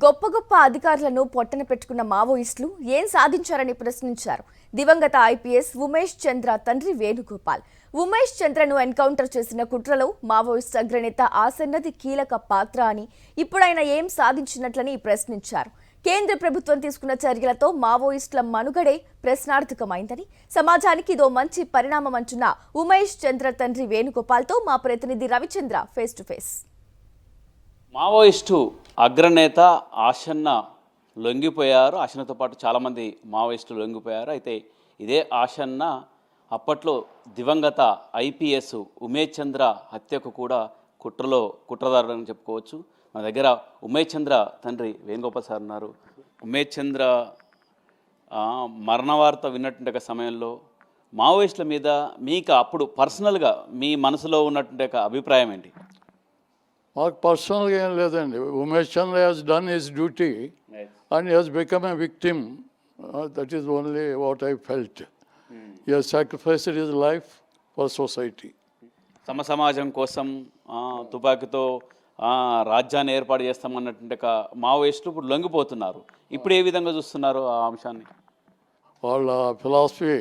గొప్ప గొప్ప అధికారులను పొట్టన పెట్టుకున్న మావోయిస్టులు ఏం సాధించారని ప్రశ్నించారు. దివంగత ఐపీఎస్ ఉమేష్ చంద్ర తండ్రి వేణుగోపాల్. ఉమేష్ చంద్రను ఎన్కౌంటర్ చేసిన కుట్రలో మావోయిస్ట్ అగ్రనేత ఆసన్నది కీలక పాత్ర అని, ఇప్పుడైనా ఏం సాధించినట్లని ప్రశ్నించారు. కేంద్ర ప్రభుత్వం తీసుకున్న చర్యలతో మావోయిస్టుల మనుగడే ప్రశ్నార్థకమైందని, సమాజానికి ఇదో మంచి పరిణామం అంటున్న ఉమేష్ చంద్ర తండ్రి వేణుగోపాల్తో మా ప్రతినిధి Ravichandra face to face. Maoist అగ్రనేత ఆశన్న లొంగిపోయారు. ఆశన్నతో పాటు చాలామంది మావోయిస్టులు లొంగిపోయారు. అయితే ఇదే ఆశన్న అప్పట్లో దివంగత ఐపీఎస్ ఉమేష్ చంద్ర హత్యకు కూడా కుట్రదారుడు అని చెప్పుకోవచ్చు. మన దగ్గర ఉమేష్ చంద్ర తండ్రి వేణుగోపాల్ సార్ ఉన్నారు. ఉమేష్ చంద్ర మరణ వార్త విన్నటువంటి సమయంలో మావోయిస్టుల మీద మీకు అప్పుడు పర్సనల్గా మీ మనసులో ఉన్నటువంటి అభిప్రాయం ఏంటి? మాకు పర్సనల్గా ఏం లేదండి. Umesh Chandra has done his duty and has become a victim. That is only what I felt. He has sacrificed his life for society. సమాజం కోసం తుపాకీతో రాజ్యాన్ని ఏర్పాటు చేస్తామన్నటువంటి మావోయిస్టులు ఇప్పుడు లొంగిపోతున్నారు. ఇప్పుడు ఏ విధంగా చూస్తున్నారు ఆ అంశాన్ని? వాళ్ళ philosophy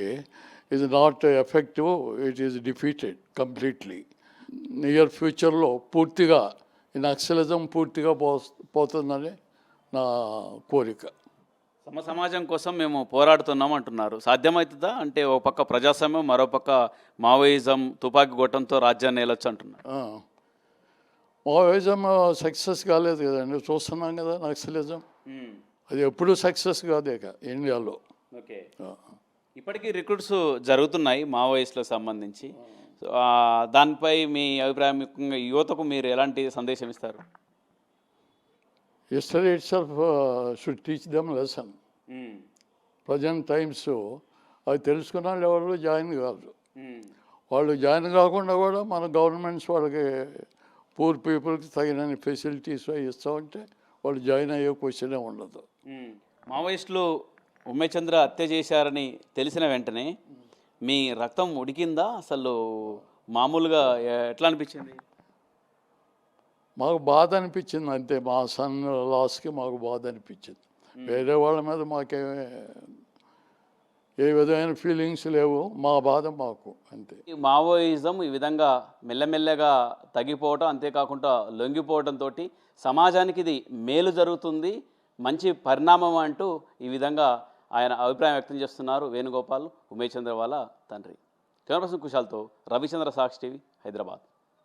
is not effective, it is defeated completely. Near ఫ్యూచర్లో పూర్తిగా ఈ నక్సలిజం పూర్తిగా పోతుందని నా కోరిక. సమాజం కోసం మేము పోరాడుతున్నాం అంటున్నారు. సాధ్యమవుతుందా? అంటే ఒక పక్క ప్రజాస్వామ్యం, మరో పక్క మావోయిజం తుపాకీ గొట్టంతో రాజ్యాన్ని ఏలొచ్చు అంటున్నారు. మావోయిజం సక్సెస్ కాలేదు కదండి, చూస్తున్నాం కదా. నక్సలిజం అది ఎప్పుడూ సక్సెస్ కాదు ఇక ఇండియాలో. ఓకే, ఇప్పటికీ రిక్రూట్స్ జరుగుతున్నాయి మావోయిస్టులకు సంబంధించి. దానిపై మీ అభిప్రాయం, ముఖ్యంగా యువతకు మీరు ఎలాంటి సందేశం ఇస్తారు? History it self should teach them lesson. Present times అవి తెలుసుకున్న వాళ్ళు ఎవరు జాయిన్ కాదు. వాళ్ళు జాయిన్ కాకుండా కూడా మన గవర్నమెంట్స్ వాళ్ళకి పూర్ పీపుల్కి తగినన్ని ఫెసిలిటీస్ ఇస్తామంటే వాళ్ళు జాయిన్ అయ్యే క్వశ్చనే ఉండదు. మావోయిస్టులు ఉమేష్ చంద్ర హత్య చేశారని తెలిసిన వెంటనే మీ రక్తం ఉడికిందా? అసలు మామూలుగా ఎట్లా అనిపించింది? మాకు బాధ అనిపించింది అంతే. మా సన్ లాస్కి మాకు బాధ అనిపించింది. వేరే వాళ్ళ మీద మాకేమే ఏ విధమైన ఫీలింగ్స్ లేవు. మా బాధ మాకు అంతే. ఈ మావోయిజం ఈ విధంగా మెల్లమెల్లగా తగ్గిపోవటం, అంతేకాకుండా లొంగిపోవడంతో సమాజానికి ఇది మేలు జరుగుతుంది, మంచి పరిణామం అంటూ ఈ విధంగా ఆయన అభిప్రాయం వ్యక్తం చేస్తున్నారు వేణుగోపాల్, ఉమేష్ చంద్ర వాళ్ళ తండ్రి. కెమెరా పర్సన్ కుశాల్తో రవిచంద్ర, సాక్షి టీవీ, హైదరాబాద్.